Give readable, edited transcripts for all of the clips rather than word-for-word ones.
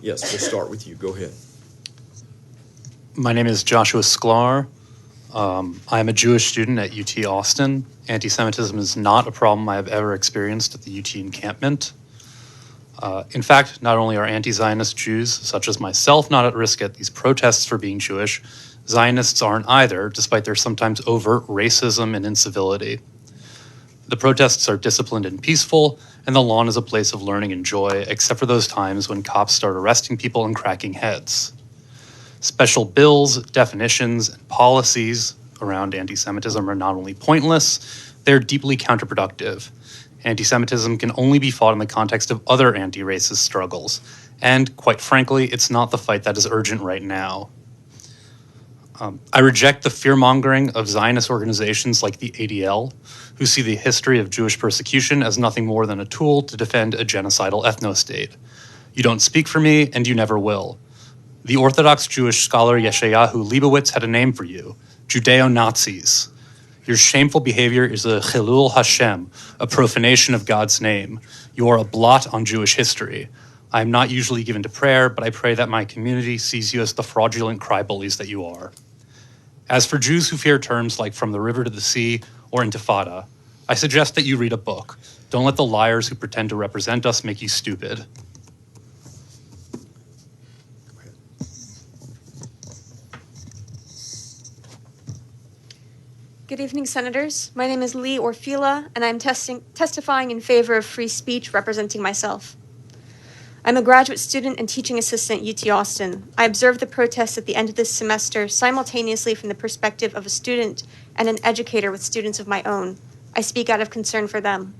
Yes, we'll start with you. Go ahead. My name is Joshua Sklar. I am a Jewish student at UT Austin. Anti-Semitism is not a problem I have ever experienced at the UT encampment. In fact, not only are anti-Zionist Jews, such as myself, not at risk at these protests for being Jewish, Zionists aren't either, despite their sometimes overt racism and incivility. The protests are disciplined and peaceful, and the lawn is a place of learning and joy, except for those times when cops start arresting people and cracking heads. Special bills, definitions, and policies around anti-Semitism are not only pointless, they're deeply counterproductive. Anti-Semitism can only be fought in the context of other anti-racist struggles, and quite frankly, it's not the fight that is urgent right now. I reject the fear-mongering of Zionist organizations like the ADL, who see the history of Jewish persecution as nothing more than a tool to defend a genocidal ethno-state. You don't speak for me, and you never will. The Orthodox Jewish scholar Yeshayahu Leibowitz had a name for you, Judeo-Nazis. Your shameful behavior is a Chilul Hashem, a profanation of God's name. You are a blot on Jewish history. I am not usually given to prayer, but I pray that my community sees you as the fraudulent cry-bullies that you are. As for Jews who fear terms like from the river to the sea or intifada, I suggest that you read a book. Don't let the liars who pretend to represent us make you stupid. Good evening, Senators. My name is Lee Orfila, and I'm testifying in favor of free speech representing myself. I'm a graduate student and teaching assistant at UT Austin. I observed the protests at the end of this semester simultaneously from the perspective of a student and an educator with students of my own. I speak out of concern for them.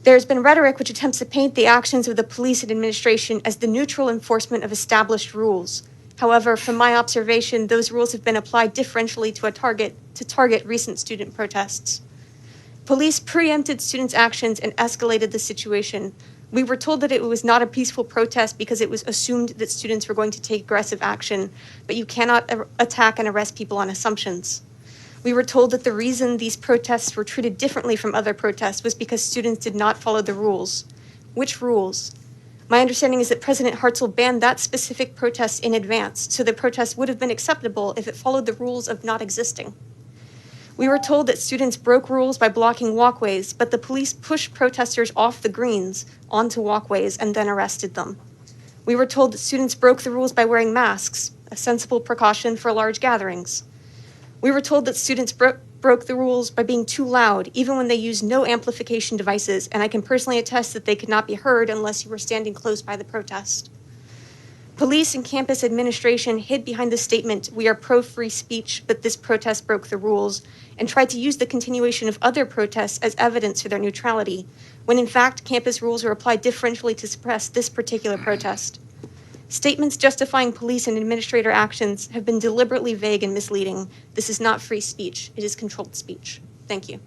There's been rhetoric which attempts to paint the actions of the police and administration as the neutral enforcement of established rules. However, from my observation, those rules have been applied differentially to target recent student protests. Police preempted students' actions and escalated the situation. We were told that it was not a peaceful protest because it was assumed that students were going to take aggressive action, but you cannot attack and arrest people on assumptions. We were told that the reason these protests were treated differently from other protests was because students did not follow the rules. Which rules? My understanding is that President Hartzell banned that specific protest in advance, so the protest would have been acceptable if it followed the rules of not existing. We were told that students broke rules by blocking walkways, but the police pushed protesters off the greens onto walkways and then arrested them. We were told that students broke the rules by wearing masks, a sensible precaution for large gatherings. We were told that students broke the rules by being too loud, even when they used no amplification devices, and I can personally attest that they could not be heard unless you were standing close by the protest. Police and campus administration hid behind the statement, "We are pro-free speech, but this protest broke the rules," and tried to use the continuation of other protests as evidence for their neutrality, when in fact campus rules were applied differentially to suppress this particular protest. Statements justifying police and administrator actions have been deliberately vague and misleading. This is not free speech. It is controlled speech. Thank you.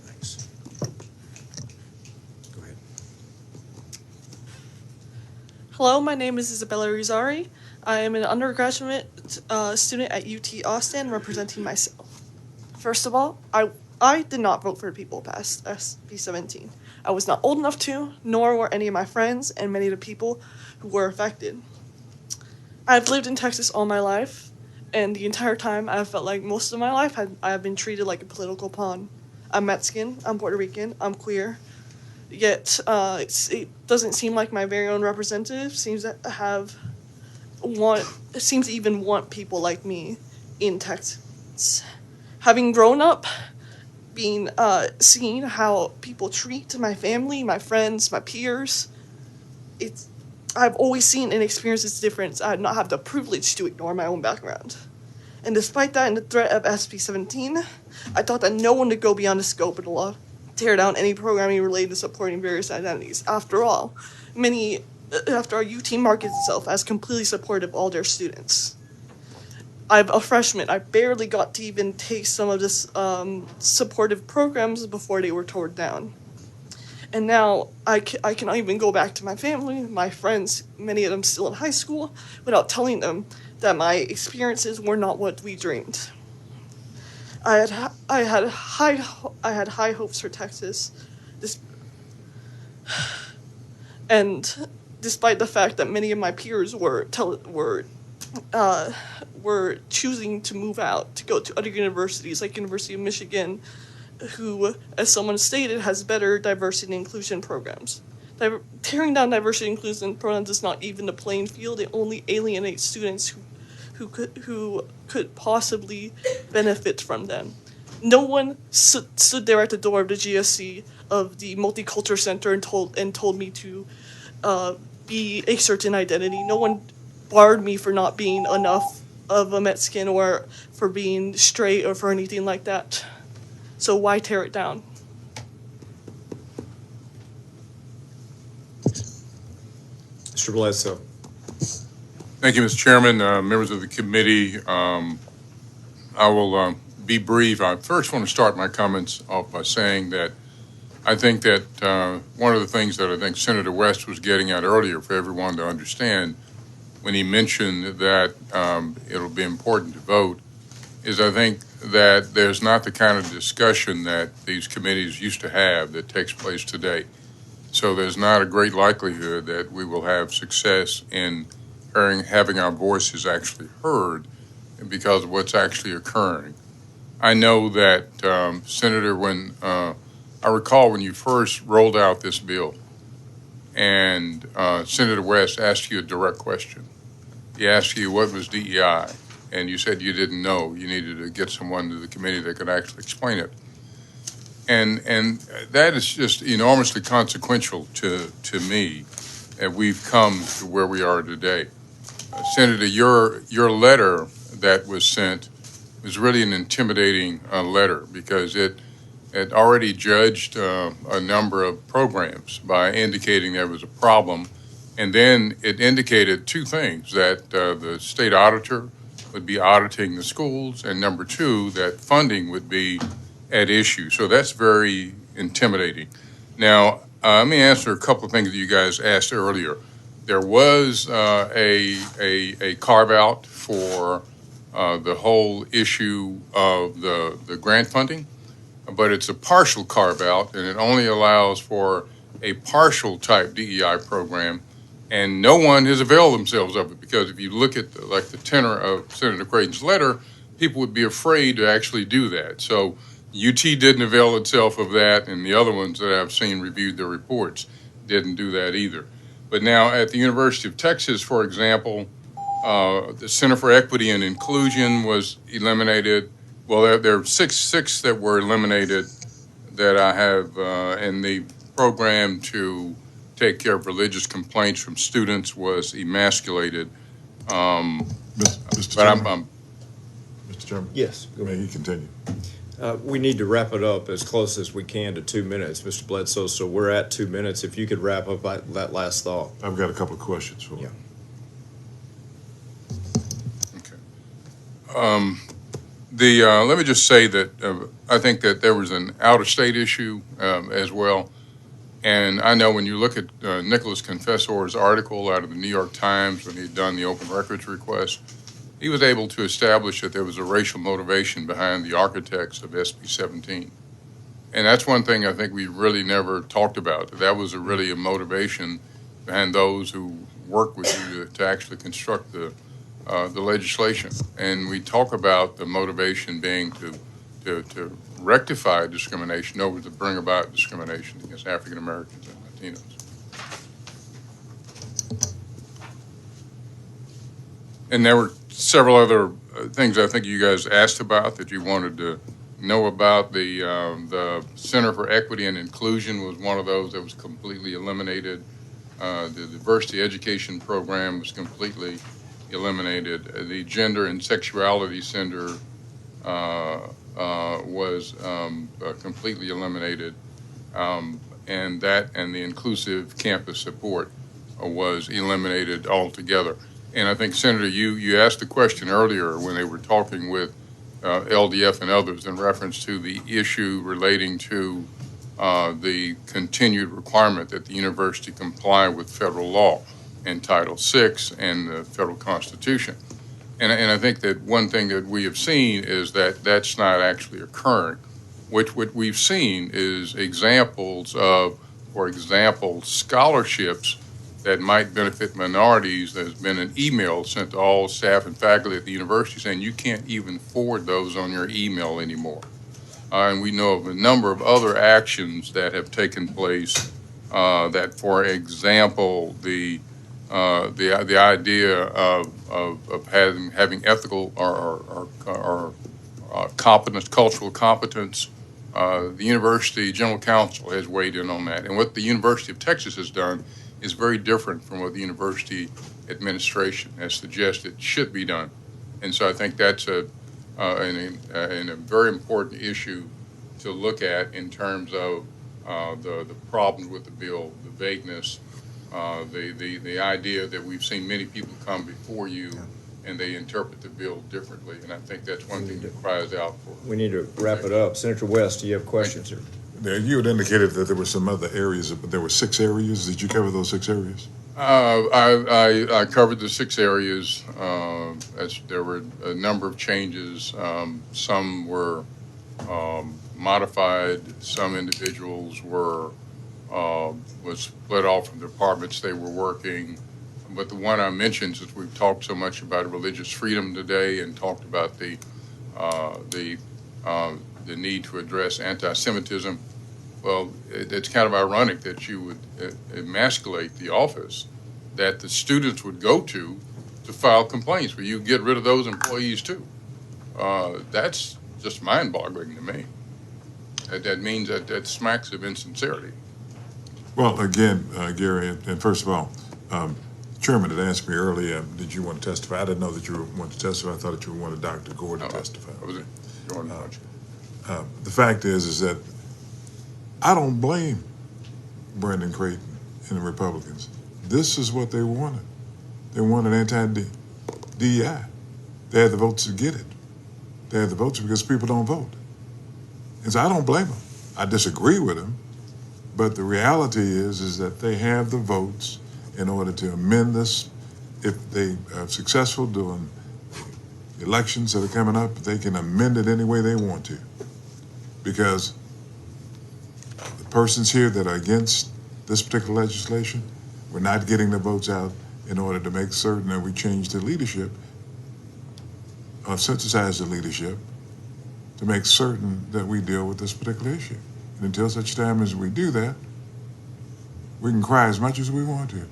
Thanks. Go ahead. Hello, my name is Isabella Rizari. I am an undergraduate student at UT Austin representing myself. First of all, I did not vote for people past SB 17. I was not old enough to, nor were any of my friends and many of the people who were affected. I've lived in Texas all my life, and the entire time I've felt like most of my life I have been treated like a political pawn. I'm Mexican, I'm Puerto Rican, I'm queer, yet it doesn't seem like my very own representative seems to even want people like me in Texas. Having grown up, seeing how people treat my family, my friends, my peers, I've always seen and experienced this difference. I do not have the privilege to ignore my own background. And despite that and the threat of SB 17, I thought that no one would go beyond the scope of the law, tear down any programming related to supporting various identities. After all, after our UT markets itself as completely supportive of all their students. I'm a freshman. I barely got to even take some of this supportive programs before they were torn down. And now I cannot even go back to my family, my friends, many of them still in high school, without telling them that my experiences were not what we dreamed. I had high hopes for Texas, and despite the fact that many of my peers were choosing to move out to go to other universities like University of Michigan, who, as someone stated, has better diversity and inclusion programs. Tearing down diversity and inclusion programs is not even the playing field. It only alienates students who could possibly benefit from them. No one stood there at the door of the GSC of the Multicultural Center and told me to be a certain identity. No one barred me for not being enough of a Mexican or for being straight or for anything like that. So why tear it down? Mr. Bledsoe. Thank you, Mr. Chairman, members of the committee. I will be brief. I first want to start my comments off by saying that I think that one of the things that I think Senator West was getting at earlier for everyone to understand when he mentioned that it'll be important to vote is I think that there's not the kind of discussion that these committees used to have that takes place today. So there's not a great likelihood that we will have success in having our voices actually heard because of what's actually occurring. I know that, Senator, when I recall when you first rolled out this bill and Senator West asked you a direct question. He asked you what was DEI, and you said you didn't know. You needed to get someone to the committee that could actually explain it. And that is just enormously consequential to me, and we've come to where we are today. Senator, your letter that was sent was really an intimidating letter because it already judged a number of programs by indicating there was a problem, and then it indicated two things, that the state auditor would be auditing the schools, and number two, that funding would be at issue. So that's very intimidating. Now, let me answer a couple of things that you guys asked earlier. There was a carve-out for the whole issue of the grant funding, but it's a partial carve-out, and it only allows for a partial type DEI program, and no one has availed themselves of it because if you look at the tenor of Senator Creighton's letter, people would be afraid to actually do that. So UT didn't avail itself of that, and the other ones that I've seen reviewed their reports didn't do that either. But now at the University of Texas, for example, the Center for Equity and Inclusion was eliminated. Well, there are six that were eliminated that I have in the program to take care of religious complaints from students was emasculated. Mr. But Chairman? Mr. Chairman? Yes. May he continue? We need to wrap it up as close as we can to 2 minutes, Mr. Bledsoe, so we're at 2 minutes. If you could wrap up that last thought. I've got a couple of questions for you. Okay. Let me just say that I think that there was an out-of-state issue as well. And I know when you look at Nicholas Confessor's article out of the New York Times when he'd done the open records request, he was able to establish that there was a racial motivation behind the architects of SB 17. And that's one thing I think we really never talked about. That was really a motivation behind those who work with you to actually construct the legislation. And we talk about the motivation being to rectify discrimination over to bring about discrimination against African Americans and Latinos. And there were several other things I think you guys asked about that you wanted to know about. The Center for Equity and Inclusion was one of those that was completely eliminated. The Diversity Education Program was completely eliminated. The Gender and Sexuality Center was completely eliminated. And the Inclusive Campus Support was eliminated altogether. And I think, Senator, you asked the question earlier when they were talking with LDF and others in reference to the issue relating to the continued requirement that the university comply with federal law and Title VI and the federal Constitution. And I think that one thing that we have seen is that that's not actually occurring. What we've seen is examples of, for example, scholarships that might benefit minorities. There's been an email sent to all staff and faculty at the university saying you can't even forward those on your email anymore. And we know of a number of other actions that have taken place that, for example, the idea of having ethical or competence, cultural competence. The University General Counsel has weighed in on that. And what the University of Texas has done is very different from what the university administration has suggested should be done. And so I think that's a very important issue to look at in terms of the problems with the bill, the vagueness, the idea that we've seen many people come before you and they interpret the bill differently. And I think that's one thing that cries out for. We need to wrap it up. Senator West, do you have questions? Now, you had indicated that there were some other areas, but there were 6 areas. Did you cover those 6 areas? I covered the 6 areas. As there were a number of changes. Some were modified. Some individuals was split off from the departments they were working. But the one I mentioned, since we've talked so much about religious freedom today and talked about the need to address anti-Semitism, well, it's kind of ironic that you would emasculate the office that the students would go to file complaints, where you get rid of those employees too. That's just mind-boggling to me. That means that smacks of insincerity. Well, again, Gary, and first of all, Chairman had asked me earlier, did you want to testify? I didn't know that you wanted to testify. I thought that you wanted Dr. Gore to testify. The fact is that I don't blame Brandon Creighton and the Republicans. This is what they wanted. They wanted anti-DEI. They had the votes to get it. They had the votes because people don't vote. And so I don't blame them. I disagree with them. But the reality is that they have the votes in order to amend this. If they are successful during the elections that are coming up, they can amend it any way they want to. Because the persons here that are against this particular legislation, we're not getting the votes out in order to make certain that we change the leadership, or synthesize the leadership, to make certain that we deal with this particular issue. And until such time as we do that, we can cry as much as we want to.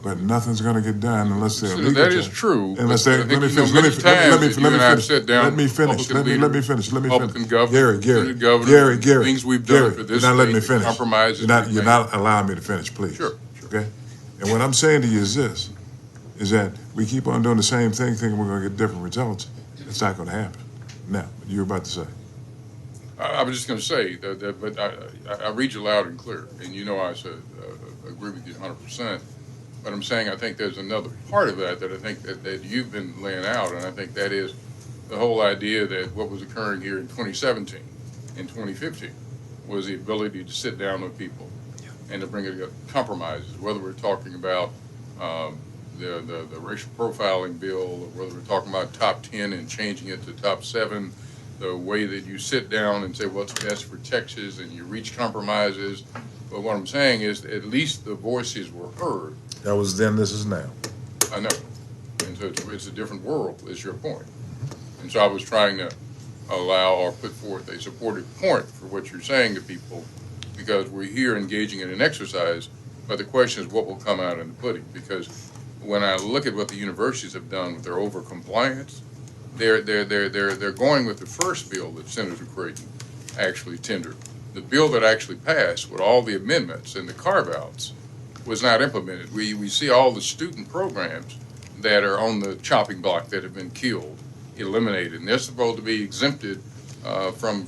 But nothing's going to get done unless they're legal. That is true. Unless they, let me finish. Let me finish. Gary, things we've done for this you're not letting me state, finish. Compromises. You're not allowing me to finish, please. Sure. Okay? And what I'm saying to you is this, is that we keep on doing the same thing thinking we're going to get different results. It's not going to happen. Now, you were about to say. I was just going to say that but I read you loud and clear, and you know I agree with you 100%. But I'm saying I think there's another part of that I think that you've been laying out, and I think that is the whole idea that what was occurring here in 2017 and 2015 was the ability to sit down with people and to bring it compromises, whether we're talking about the racial profiling bill, or whether we're talking about top 10 and changing it to top 7, the way that you sit down and say what's best for Texas and you reach compromises. But what I'm saying is at least the voices were heard. That was then, this is now. I know. And so it's a different world, is your point. And so I was trying to allow or put forth a supportive point for what you're saying to people, because we're here engaging in an exercise, but the question is what will come out in the pudding. Because when I look at what the universities have done with their over-compliance, they're going with the first bill that Senator Creighton actually tendered. The bill that actually passed with all the amendments and the carve-outs was not implemented. We see all the student programs that are on the chopping block that have been killed, eliminated, and they're supposed to be exempted from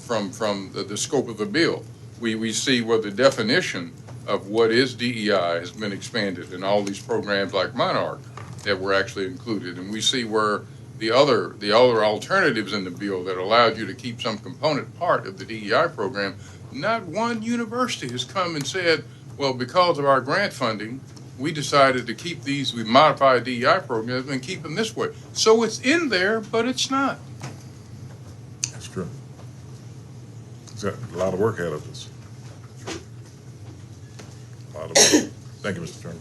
the scope of the bill. We see where the definition of what is DEI has been expanded in all these programs like Monarch that were actually included, and we see where the other alternatives in the bill that allowed you to keep some component part of the DEI program. Not one university has come and said, well, because of our grant funding, we decided to keep these, we modified DEI programs and keep them this way. So it's in there, but it's not. That's true. It's got a lot of work ahead of us. A lot of work. Thank you, Mr. Chairman.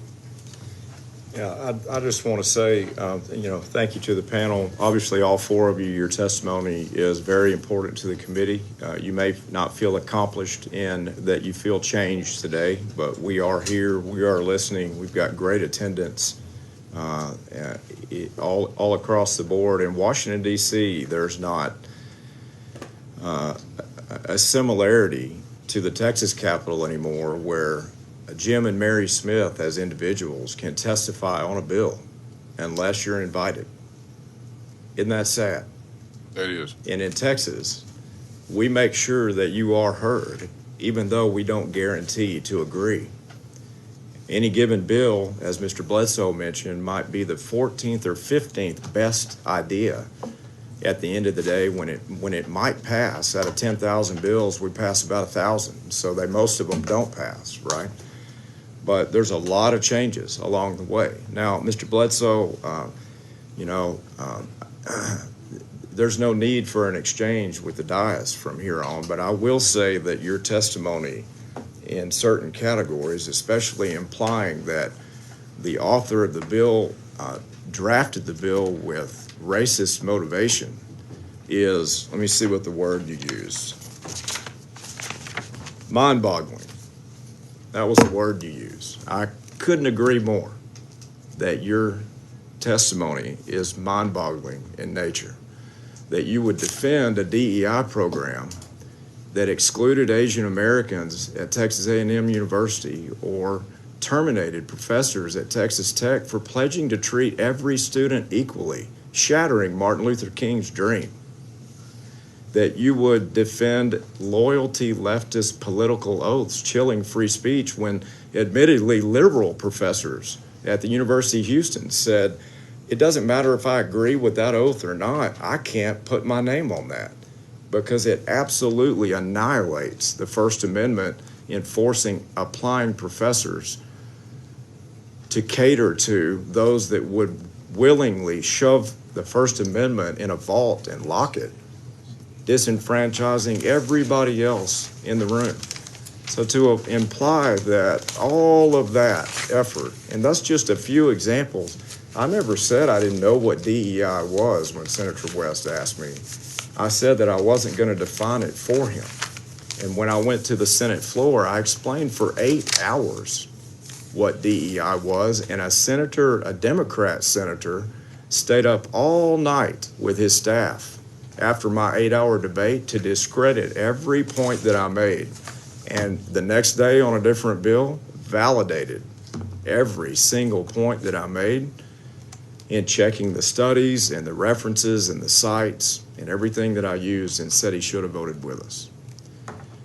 Yeah, I just want to say, thank you to the panel. Obviously, all four of you, your testimony is very important to the committee. You may not feel accomplished in that you feel changed today, but we are here, we are listening. We've got great attendance all across the board. In Washington, D.C., there's not a similarity to the Texas Capitol anymore where Jim and Mary Smith as individuals can testify on a bill unless you're invited. Isn't that sad? That is. And in Texas, we make sure that you are heard, even though we don't guarantee to agree. Any given bill, as Mr. Bledsoe mentioned, might be the 14th or 15th best idea at the end of the day when it might pass. Out of 10,000 bills, we pass about 1,000, so most of them don't pass, right? But there's a lot of changes along the way. Now, Mr. Bledsoe, there's no need for an exchange with the dais from here on, but I will say that your testimony in certain categories, especially implying that the author of the bill drafted the bill with racist motivation, is, let me see what the word you used, mind-boggling. That was the word you used. I couldn't agree more that your testimony is mind-boggling in nature, that you would defend a DEI program that excluded Asian Americans at Texas A&M University or terminated professors at Texas Tech for pledging to treat every student equally, shattering Martin Luther King's dream, that you would defend loyalty leftist political oaths, chilling free speech when admittedly liberal professors at the University of Houston said, it doesn't matter if I agree with that oath or not, I can't put my name on that because it absolutely annihilates the First Amendment in applying professors to cater to those that would willingly shove the First Amendment in a vault and lock it, disenfranchising everybody else in the room. So to imply that all of that effort, and that's just a few examples, I never said I didn't know what DEI was when Senator West asked me. I said that I wasn't going to define it for him. And when I went to the Senate floor, I explained for 8 hours what DEI was, and a Democrat senator, stayed up all night with his staff after my 8-hour debate to discredit every point that I made. And the next day on a different bill, validated every single point that I made in checking the studies and the references and the sites and everything that I used, and said he should have voted with us.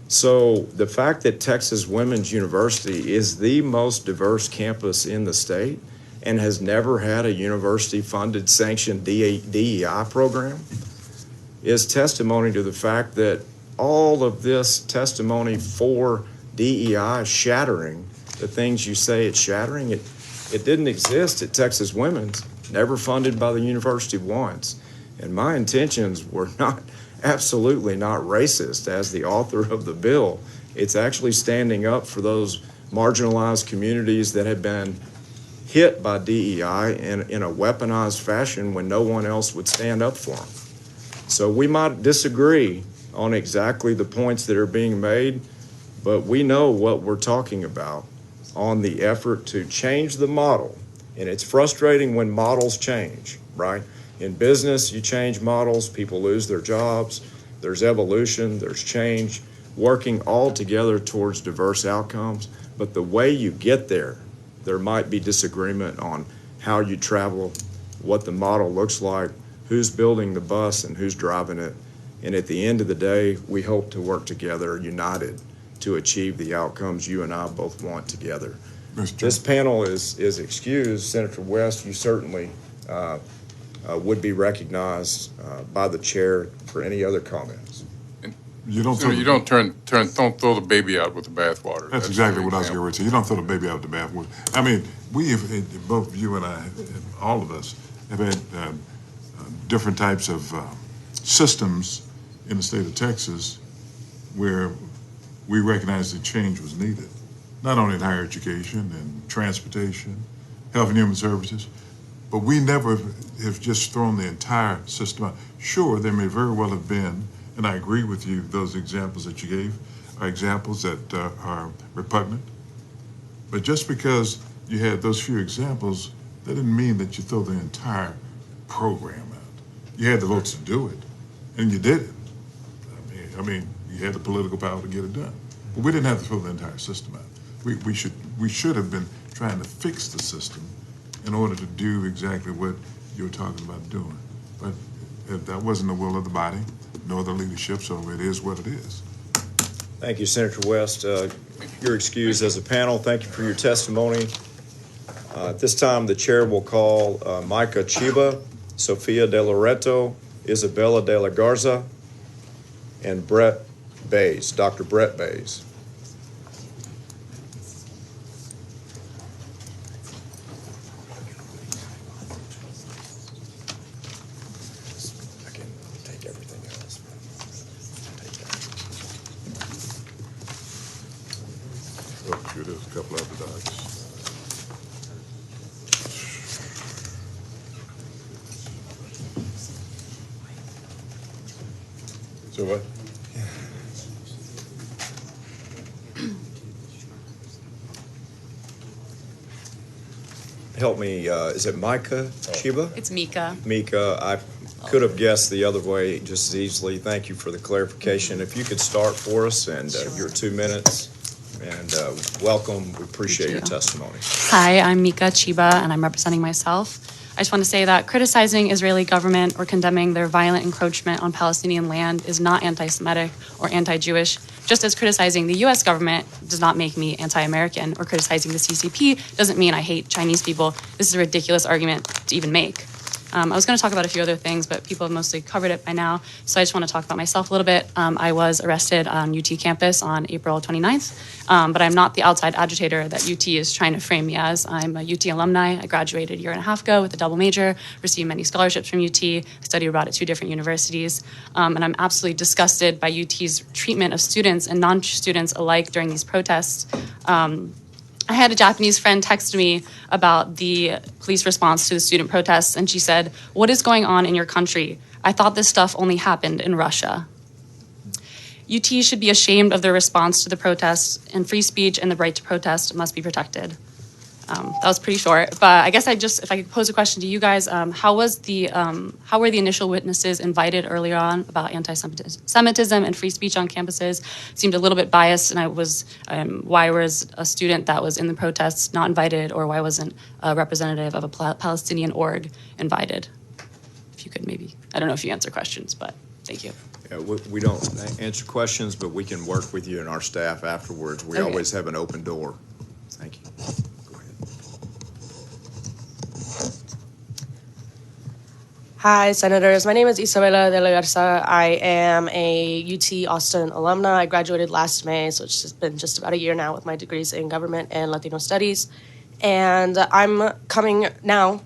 So the fact that Texas Women's University is the most diverse campus in the state and has never had a university-funded sanctioned DEI program is testimony to the fact that all of this testimony for DEI shattering the things you say it's shattering, it didn't exist at Texas Women's, never funded by the university once. And my intentions were absolutely not racist as the author of the bill. It's actually standing up for those marginalized communities that have been hit by DEI in a weaponized fashion when no one else would stand up for them. So we might disagree on exactly the points that are being made, but we know what we're talking about on the effort to change the model. And it's frustrating when models change, right? In business, you change models, people lose their jobs, there's evolution, there's change, working all together towards diverse outcomes. But the way you get there might be disagreement on how you travel, what the model looks like, who's building the bus and who's driving it. And at the end of the day, we hope to work together, united, to achieve the outcomes you and I both want together. This panel is excused. Senator West, you certainly would be recognized by the chair for any other comments. You don't don't throw the baby out with the bathwater. That's exactly what I was going to say. You don't throw the baby out with the bathwater. I mean, we have, both you and I, all of us, have had different types of systems in the state of Texas where we recognized that change was needed. not only in higher education and transportation, health and human services, but we never have just thrown the entire system out. Sure, there may very well have been, and I agree with you, those examples that you gave are examples that are repugnant. But just because you had those few examples, that didn't mean that you throw the entire program out. You had the votes to do it, and you did it. I mean, you had the political power to get it done. But we didn't have to throw the entire system out. We should have been trying to fix the system in order to do exactly what you were talking about doing. But that wasn't the will of the body, nor the leadership, so it is what it is. Thank you, Senator West. You're excused as a panel. Thank you for your testimony. At this time, the chair will call Micah Chiba, Sofia De Loreto, Isabella De La Garza, and Brett Bays, Dr. Brett Bays. I can take everything else. Oh, sure, there's a couple other docs. So what? Help me, is it Micah Chiba? It's Mika. Mika, I could have guessed the other way just as easily. Thank you for the clarification. If you could start for us and your 2 minutes, and welcome. We appreciate your testimony. Hi, I'm Mika Chiba, and I'm representing myself. I just want to say that criticizing Israeli government or condemning their violent encroachment on Palestinian land is not anti-Semitic or anti-Jewish, just as criticizing the U.S. government does not make me anti-American, or criticizing the CCP doesn't mean I hate Chinese people. This is a ridiculous argument to even make. I was going to talk about a few other things, but people have mostly covered it by now, so I just want to talk about myself a little bit. I was arrested on UT campus on April 29th, but I'm not the outside agitator that UT is trying to frame me as. I'm a UT alumni. I graduated a year and a half ago with a double major, received many scholarships from UT. I studied abroad at 2 different universities, and I'm absolutely disgusted by UT's treatment of students and non-students alike during these protests. I had a Japanese friend text me about the police response to the student protests, and she said, "What is going on in your country? I thought this stuff only happened in Russia." UT should be ashamed of their response to the protests, and free speech and the right to protest must be protected. That was pretty short, but I guess if I could pose a question to you guys, how were the initial witnesses invited earlier on about anti-Semitism and free speech on campuses? Seemed a little bit biased, and why was a student that was in the protests not invited, or why wasn't a representative of a Palestinian org invited? If you could maybe, I don't know if you answer questions, but thank you. Yeah, we don't answer questions, but we can work with you and our staff afterwards. We Okay. always have an open door. Thank you. Hi, Senators. My name is Isabella de la Garza. I am a UT Austin alumna. I graduated last May, so it's just been just about a year now with my degrees in government and Latino studies. And I'm coming now.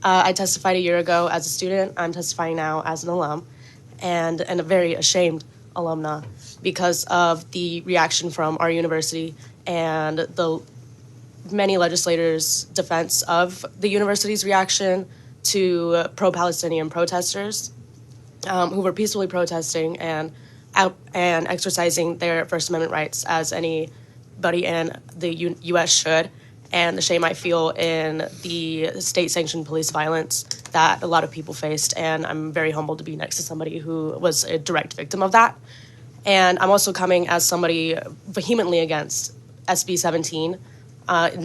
I testified a year ago as a student. I'm testifying now as an alum, and a very ashamed alumna because of the reaction from our university and the many legislators' defense of the university's reaction to pro-Palestinian protesters who were peacefully protesting and exercising their First Amendment rights as anybody in the U.S. should, and the shame I feel in the state-sanctioned police violence that a lot of people faced. And I'm very humbled to be next to somebody who was a direct victim of that. And I'm also coming as somebody vehemently against SB 17,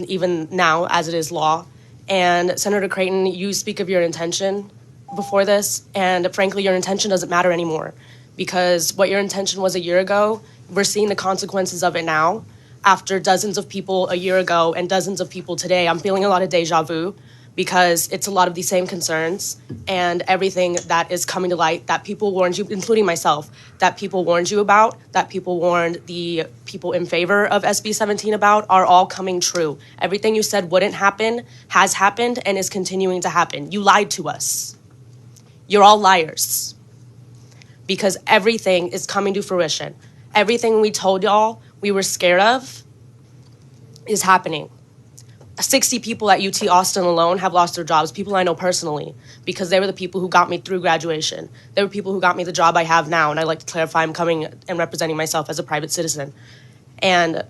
even now as it is law. And Senator Creighton, you speak of your intention before this, and frankly, your intention doesn't matter anymore, because what your intention was a year ago, we're seeing the consequences of it now. After dozens of people a year ago and dozens of people today, I'm feeling a lot of deja vu, because it's a lot of the same concerns and everything that is coming to light that people warned you, including myself, that people warned you about, that people warned the people in favor of SB 17 about, are all coming true. Everything you said wouldn't happen has happened and is continuing to happen. You lied to us. You're all liars, because everything is coming to fruition. Everything we told y'all we were scared of is happening. 60 people at UT Austin alone have lost their jobs, people I know personally, because they were the people who got me through graduation. They were people who got me the job I have now, and I'd like to clarify I'm coming and representing myself as a private citizen. And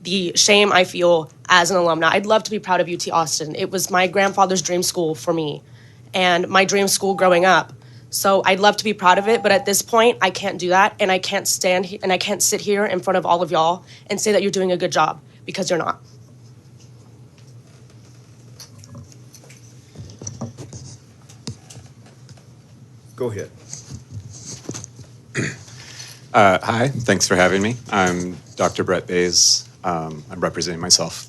the shame I feel as an alumna, I'd love to be proud of UT Austin. It was my grandfather's dream school for me and my dream school growing up. So I'd love to be proud of it, but at this point, I can't do that, and I can't stand and I can't sit here in front of all of y'all and say that you're doing a good job, because you're not. Go ahead. Hi, thanks for having me. I'm Dr. Brett Bays. I'm representing myself.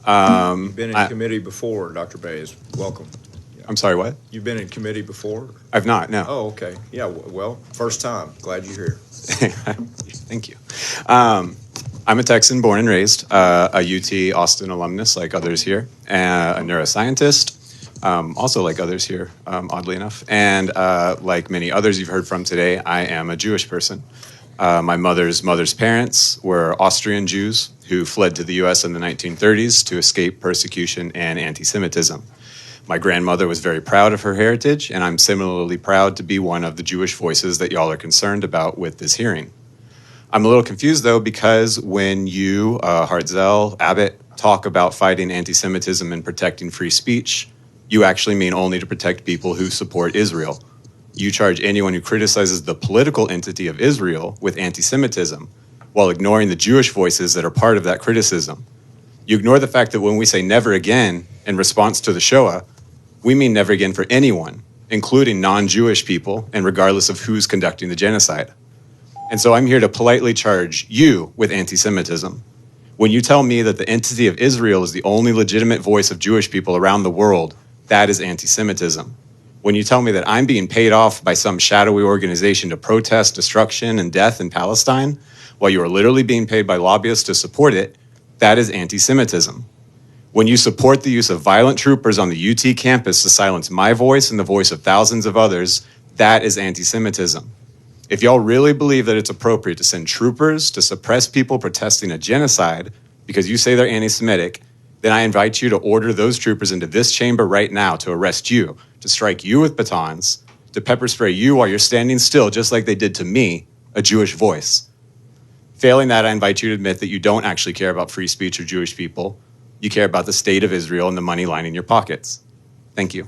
You've been in committee before, Dr. Bays. Welcome. I'm sorry, what? You've been in committee before? I've not, no. Oh, okay. Yeah, well, first time. Glad you're here. Thank you. I'm a Texan born and raised, a UT Austin alumnus like others here, a neuroscientist, also like others here, oddly enough. And like many others you've heard from today, I am a Jewish person. My mother's parents were Austrian Jews who fled to the U.S. in the 1930s to escape persecution and anti-Semitism. My grandmother was very proud of her heritage, and I'm similarly proud to be one of the Jewish voices that y'all are concerned about with this hearing. I'm a little confused, though, because when you, Hartzell, Abbott, talk about fighting anti-Semitism and protecting free speech, you actually mean only to protect people who support Israel. You charge anyone who criticizes the political entity of Israel with anti-Semitism, while ignoring the Jewish voices that are part of that criticism. You ignore the fact that when we say never again in response to the Shoah, we mean never again for anyone, including non-Jewish people, and regardless of who's conducting the genocide. And so I'm here to politely charge you with anti-Semitism. When you tell me that the entity of Israel is the only legitimate voice of Jewish people around the world, that is anti-Semitism. When you tell me that I'm being paid off by some shadowy organization to protest destruction and death in Palestine, while you are literally being paid by lobbyists to support it, that is anti-Semitism. When you support the use of violent troopers on the UT campus to silence my voice and the voice of thousands of others, that is anti-Semitism. If y'all really believe that it's appropriate to send troopers to suppress people protesting a genocide because you say they're anti-Semitic, then I invite you to order those troopers into this chamber right now to arrest you, to strike you with batons, to pepper spray you while you're standing still, just like they did to me, a Jewish voice. Failing that, I invite you to admit that you don't actually care about free speech or Jewish people. You care about the state of Israel and the money lining your pockets. Thank you.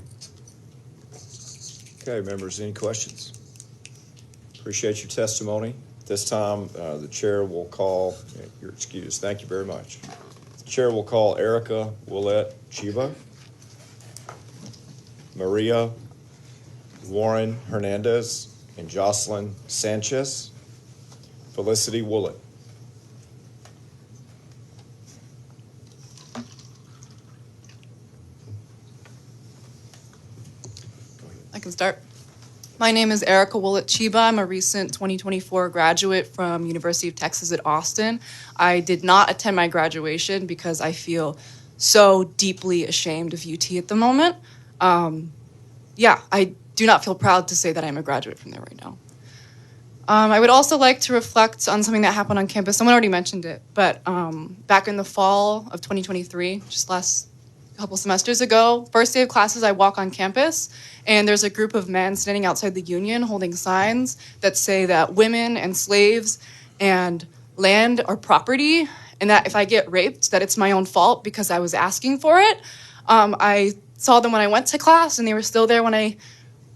Okay, members, any questions? Appreciate your testimony. This time, the chair will call, you're excused. Thank you very much. The chair will call Erica Willett Chiba, Maria Warren Hernandez, and Jocelyn Sanchez. Felicity Willett. I can start. My name is Erica Willett Chiba. I'm a recent 2024 graduate from University of Texas at Austin. I did not attend my graduation because I feel so deeply ashamed of UT at the moment. I do not feel proud to say that I'm a graduate from there right now. I would also like to reflect on something that happened on campus. Someone already mentioned it, but back in the fall of 2023, just last couple semesters ago, first day of classes, I walk on campus, and there's a group of men standing outside the union holding signs that say that women and slaves and land are property, and that if I get raped, that it's my own fault because I was asking for it. I saw them when I went to class, and they were still there when I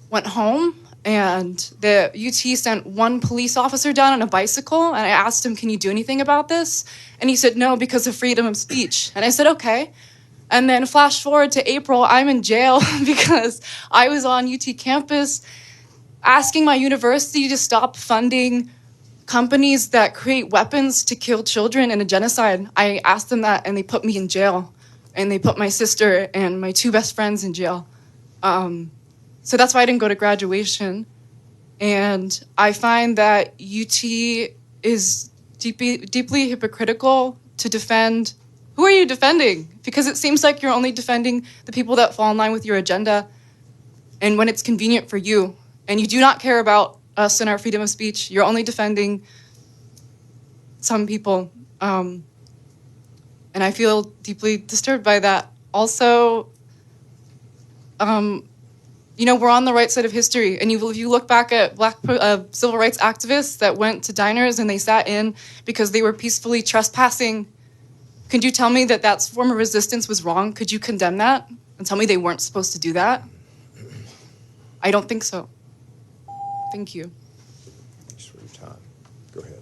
went home. And the UT sent one police officer down on a bicycle, and I asked him, "Can you do anything about this?" And he said, "No, because of freedom of speech." And I said, "Okay." And then flash forward to April, I'm in jail because I was on UT campus asking my university to stop funding companies that create weapons to kill children in a genocide. I asked them that, and they put me in jail. And they put my sister and my two best friends in jail. So that's why I didn't go to graduation. And I find that UT is deeply hypocritical to defend. Who are you defending? Because it seems like you're only defending the people that fall in line with your agenda and when it's convenient for you. And you do not care about us and our freedom of speech. You're only defending some people. and I feel deeply disturbed by that. Also, we're on the right side of history, and if you look back at Black civil rights activists that went to diners and they sat in because they were peacefully trespassing, could you tell me that that form of resistance was wrong? Could you condemn that and tell me they weren't supposed to do that? I don't think so. Thank you. Thanks for your time. Go ahead.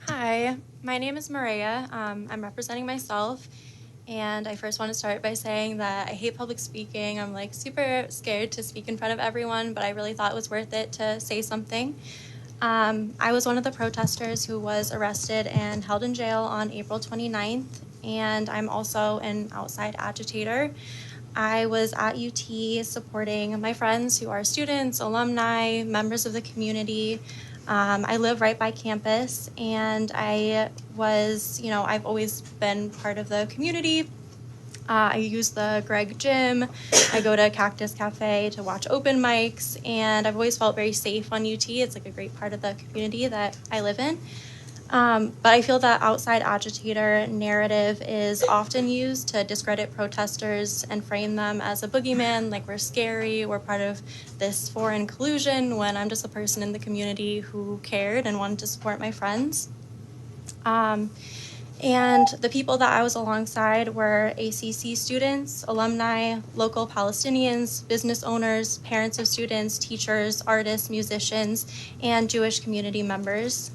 Hi, my name is Maria. I'm representing myself, and I first want to start by saying that I hate public speaking. I'm like super scared to speak in front of everyone, but I really thought it was worth it to say something. I was one of the protesters who was arrested and held in jail on April 29th, and I'm also an outside agitator. I was at UT supporting my friends who are students, alumni, members of the community. I live right by campus, and I've always been part of the community. I use the Greg Gym. I go to Cactus Cafe to watch open mics, and I've always felt very safe on UT. It's like a great part of the community that I live in. But I feel that outside agitator narrative is often used to discredit protesters and frame them as a boogeyman, like we're scary, we're part of this foreign collusion, when I'm just a person in the community who cared and wanted to support my friends. And the people that I was alongside were ACC students, alumni, local Palestinians, business owners, parents of students, teachers, artists, musicians, and Jewish community members.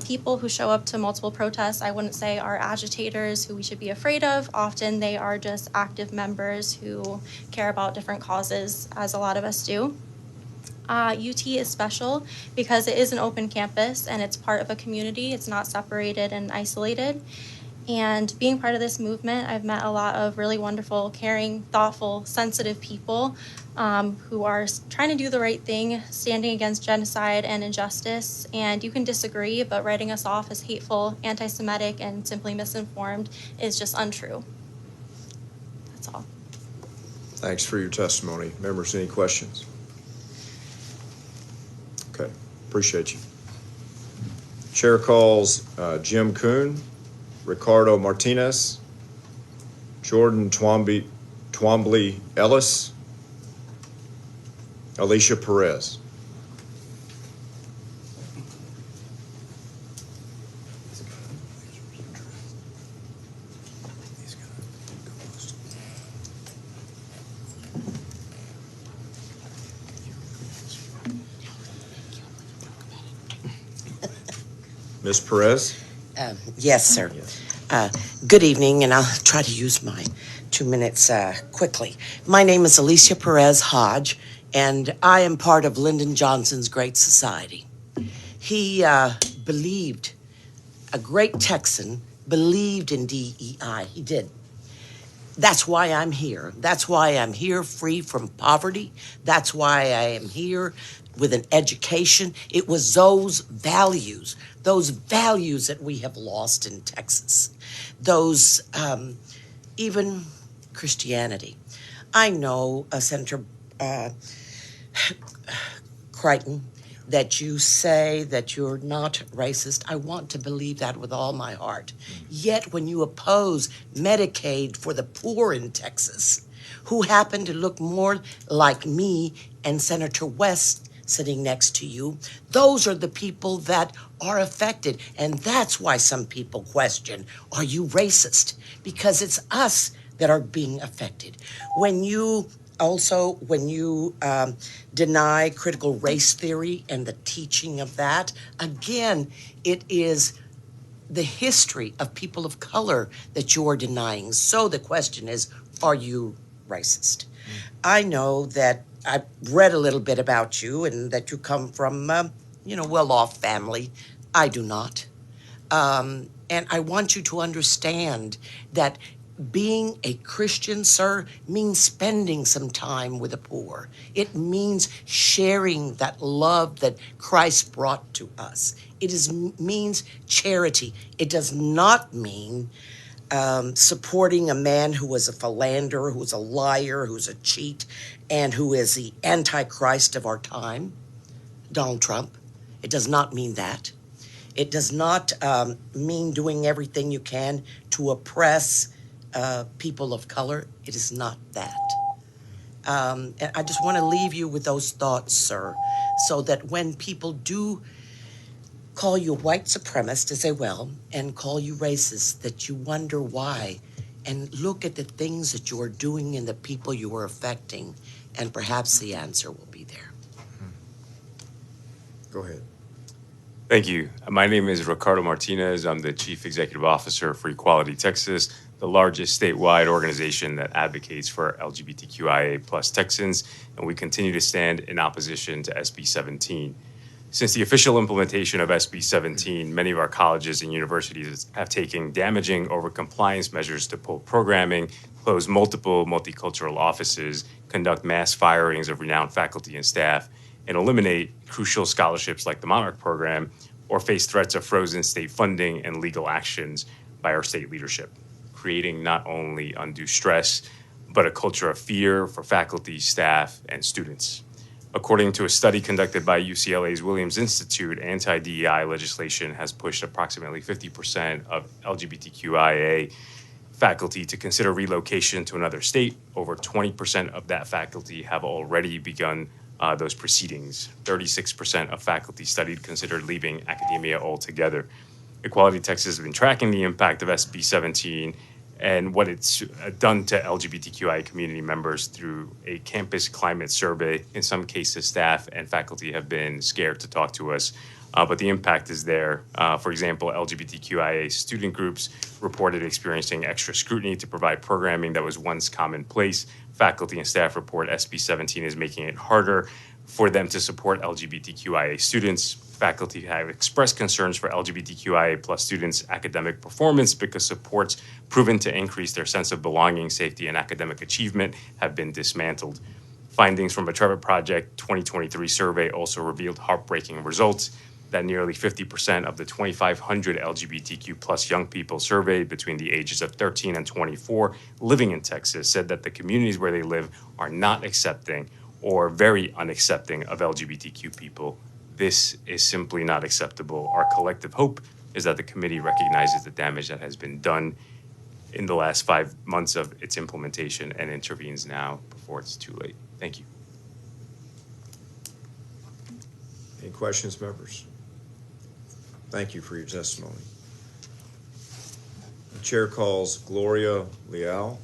People who show up to multiple protests, I wouldn't say are agitators who we should be afraid of. Often they are just active members who care about different causes, as a lot of us do. UT is special because it is an open campus and it's part of a community. It's not separated and isolated. And being part of this movement, I've met a lot of really wonderful, caring, thoughtful, sensitive people who are trying to do the right thing, standing against genocide and injustice. And you can disagree, but writing us off as hateful, anti-Semitic, and simply misinformed is just untrue. That's all. Thanks for your testimony. Members, any questions? Okay, appreciate you. Chair calls Jim Kuhn, Ricardo Martinez, Jordan Twombly Ellis, Alicia Perez. Ms. Perez? Yes, sir. Good evening, and I'll try to use my 2 minutes quickly. My name is Alicia Perez Hodge, and I am part of Lyndon Johnson's Great Society. He believed, a great Texan, believed in DEI. He did. That's why I'm here. That's why I'm here free from poverty. That's why I am here with an education. It was those values that we have lost in Texas. Those, even Christianity. I know, Senator Crichton, that you say that you're not racist. I want to believe that with all my heart. Yet when you oppose Medicaid for the poor in Texas, who happen to look more like me and Senator West sitting next to you, those are the people that are affected. And that's why some people question, are you racist? Because it's us that are being affected. When you deny critical race theory and the teaching of that, again, it is the history of people of color that you're denying. So the question is, are you racist? I know that I've read a little bit about you and that you come from, well-off family. I do not. And I want you to understand that being a Christian, sir, means spending some time with the poor. It means sharing that love that Christ brought to us. It means charity. It does not mean supporting a man who was a philanderer, who's a liar, who's a cheat, and who is the Antichrist of our time, Donald Trump. It does not mean that. It does not mean doing everything you can to oppress people of color. It is not that. And I just want to leave you with those thoughts, sir, so that when people do call you a white supremacist, as they will, and call you racist, that you wonder why, and look at the things that you are doing and the people you are affecting, and perhaps the answer will be there. Go ahead. Thank you. My name is Ricardo Martinez. I'm the Chief Executive Officer for Equality Texas, the largest statewide organization that advocates for LGBTQIA plus Texans, and we continue to stand in opposition to SB 17. Since the official implementation of SB 17, many of our colleges and universities have taken damaging over-compliance measures to pull programming, close multiple multicultural offices, conduct mass firings of renowned faculty and staff, and eliminate crucial scholarships like the Monarch Program, or face threats of frozen state funding and legal actions by our state leadership, creating not only undue stress, but a culture of fear for faculty, staff, and students. According to a study conducted by UCLA's Williams Institute, anti-DEI legislation has pushed approximately 50% of LGBTQIA faculty to consider relocation to another state. Over 20% of that faculty have already begun those proceedings. 36% of faculty studied considered leaving academia altogether. Equality Texas has been tracking the impact of SB 17 and what it's done to LGBTQI community members through a campus climate survey. In some cases, staff and faculty have been scared to talk to us, but the impact is there. For example, LGBTQIA student groups reported experiencing extra scrutiny to provide programming that was once commonplace. Faculty and staff report SB 17 is making it harder for them to support LGBTQIA students. Faculty have expressed concerns for LGBTQIA plus students' academic performance because supports proven to increase their sense of belonging, safety, and academic achievement have been dismantled. Findings from a Trevor Project 2023 survey also revealed heartbreaking results that nearly 50% of the 2,500 LGBTQ plus young people surveyed between the ages of 13 and 24 living in Texas said that the communities where they live are not accepting or very unaccepting of LGBTQ people. This is simply not acceptable. Our collective hope is that the committee recognizes the damage that has been done in the last 5 months of its implementation and intervenes now before it's too late. Thank you. Any questions, members? Thank you for your testimony. The chair calls Gloria Leal.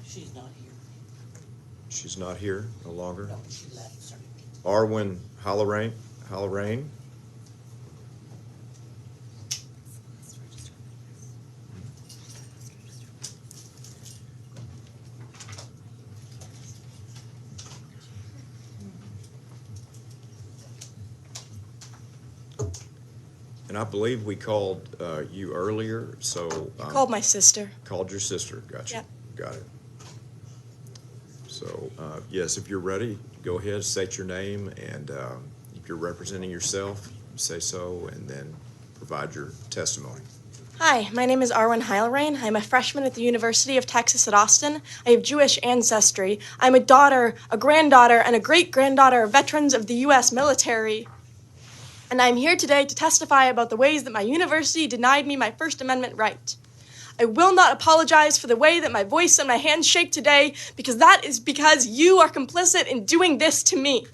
She's not here. She's not here, no longer. No, she left, sir. Arwen Hallorain. And I believe we called you earlier, so. Called my sister. Called your sister, gotcha. Yep. Got it. So, yes, if you're ready, go ahead, state your name, and if you're representing yourself, say so, and then provide your testimony. Hi, my name is Arwen Heilrein. I'm a freshman at the University of Texas at Austin. I have Jewish ancestry. I'm a daughter, a granddaughter, and a great-granddaughter of veterans of the U.S. military. And I'm here today to testify about the ways that my university denied me my First Amendment right. I will not apologize for the way that my voice and my hands shake today, because that is because you are complicit in doing this to me.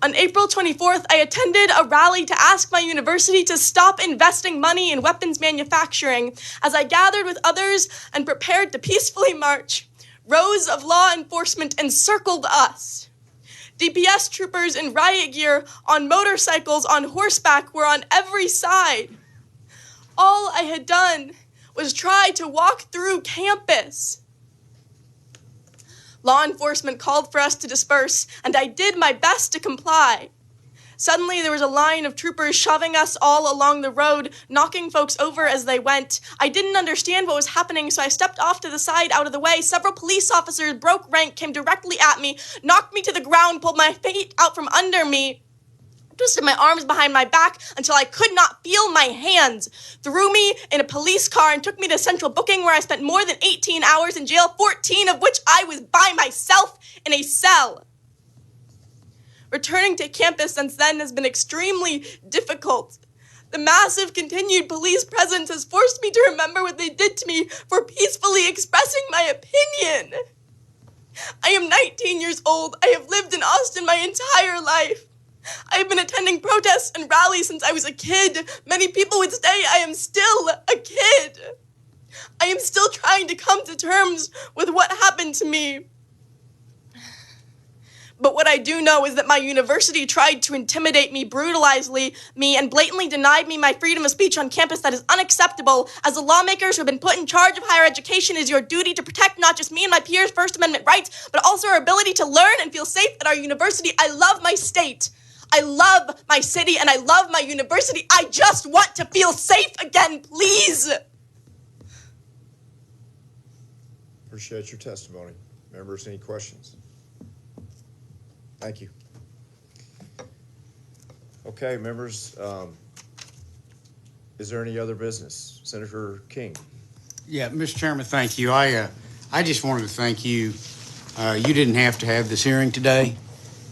On April 24th, I attended a rally to ask my university to stop investing money in weapons manufacturing. As I gathered with others and prepared to peacefully march, rows of law enforcement encircled us. DPS troopers in riot gear, on motorcycles, on horseback, were on every side. All I had done was try to walk through campus. Law enforcement called for us to disperse, and I did my best to comply. Suddenly, there was a line of troopers shoving us all along the road, knocking folks over as they went. I didn't understand what was happening, so I stepped off to the side out of the way. Several police officers broke rank, came directly at me, knocked me to the ground, pulled my feet out from under me, twisted my arms behind my back until I could not feel my hands, threw me in a police car and took me to central booking, where I spent more than 18 hours in jail, 14 of which I was by myself in a cell. Returning to campus since then has been extremely difficult. The massive continued police presence has forced me to remember what they did to me for peacefully expressing my opinion. I am 19 years old. I have lived in Austin my entire life. I have been attending protests and rallies since I was a kid. Many people would say I am still a kid. I am still trying to come to terms with what happened to me. But what I do know is that my university tried to intimidate me, brutalize me, and blatantly denied me my freedom of speech on campus. That is unacceptable. As the lawmakers who have been put in charge of higher education, it is your duty to protect not just me and my peers' First Amendment rights, but also our ability to learn and feel safe at our university. I love my state. I love my city, and I love my university. I just want to feel safe again, please. Appreciate your testimony. Members, any questions? Thank you. Okay, members, is there any other business? Senator King. Yeah, Mr. Chairman, thank you. I just wanted to thank you. You didn't have to have this hearing today.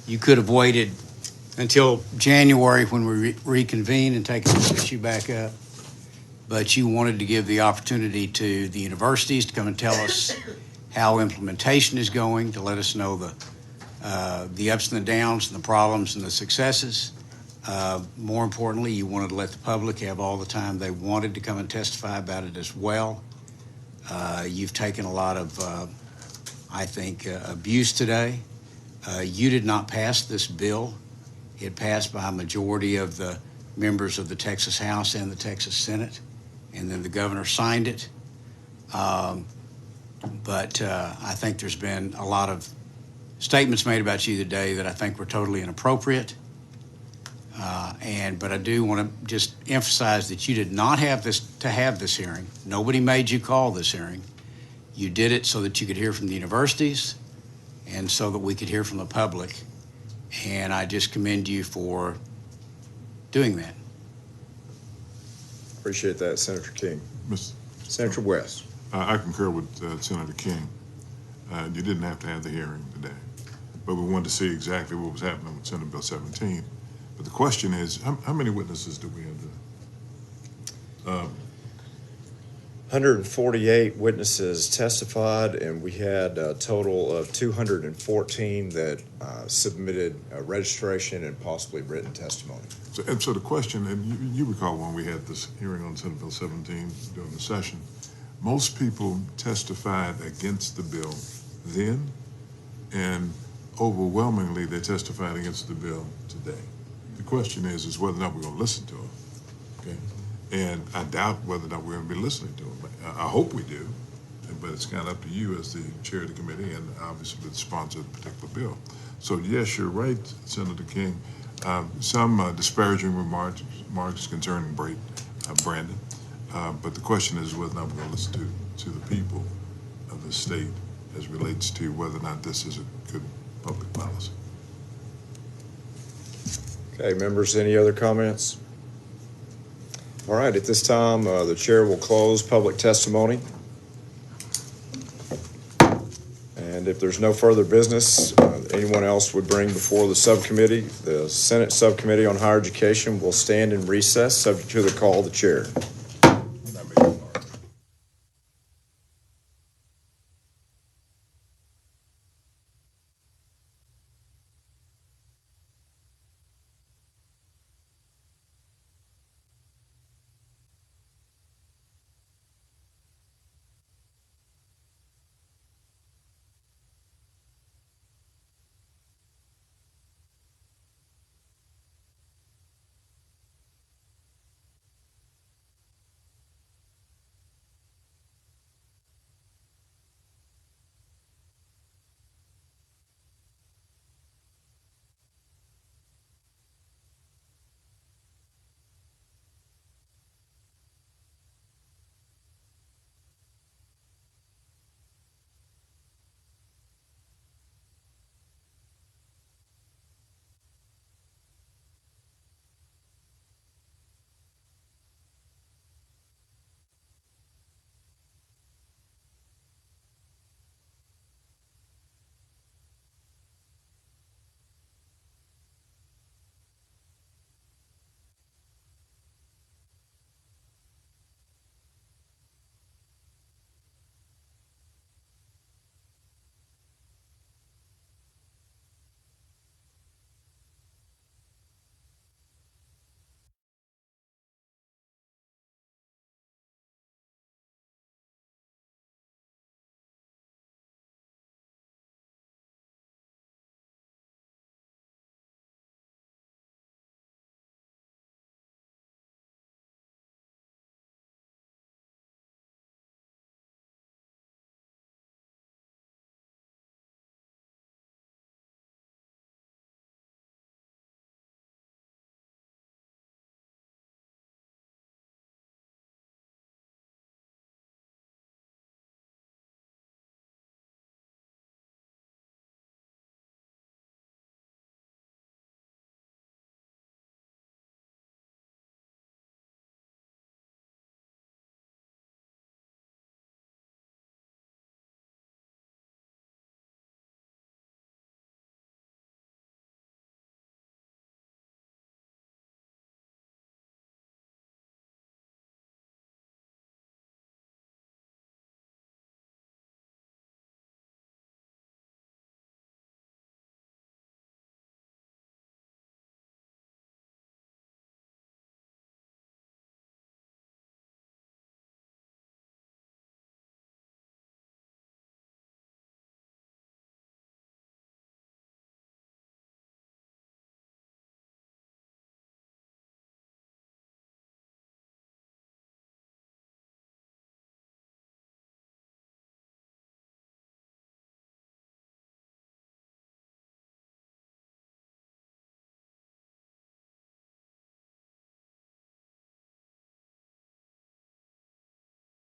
You could have waited until January when we reconvene and take this issue back up. But you wanted to give the opportunity to the universities to come and tell us how implementation is going, to let us know the ups and the downs and the problems and the successes. More importantly, you wanted to let the public have all the time they wanted to come and testify about it as well. You've taken a lot of, I think, abuse today. You did not pass this bill. It passed by a majority of the members of the Texas House and the Texas Senate, and then the governor signed it. But I think there's been a lot of statements made about you today that I think were totally inappropriate. But I do want to just emphasize that you did not have this hearing. Nobody made you call this hearing. You did it so that you could hear from the universities and so that we could hear from the public. And I just commend you for doing that. Appreciate that, Senator King. Mr. Senator West. I concur with Senator King. You didn't have to have the hearing today, but we wanted to see exactly what was happening with Senate Bill 17. But the question is, how many witnesses do we have today? 148 witnesses testified, and we had a total of 214 that submitted a registration and possibly written testimony. So the question, and you recall when we had this hearing on Senate Bill 17 during the session, most people testified against the bill then, and overwhelmingly they testified against the bill today. The question is whether or not we're going to listen to them, okay? And I doubt whether or not we're going to be listening to them. I hope we do, but it's kind of up to you as the chair of the committee and obviously the sponsor of the particular bill. So yes, you're right, Senator King. Some disparaging remarks concerning Brandon, but the question is whether or not we're going to listen to the people of the state as relates to whether or not this is a good public policy. Okay, members, any other comments? All right, at this time, the chair will close public testimony. And if there's no further business anyone else would bring before the subcommittee, the Senate Subcommittee on Higher Education will stand in recess, subject to the call of the chair.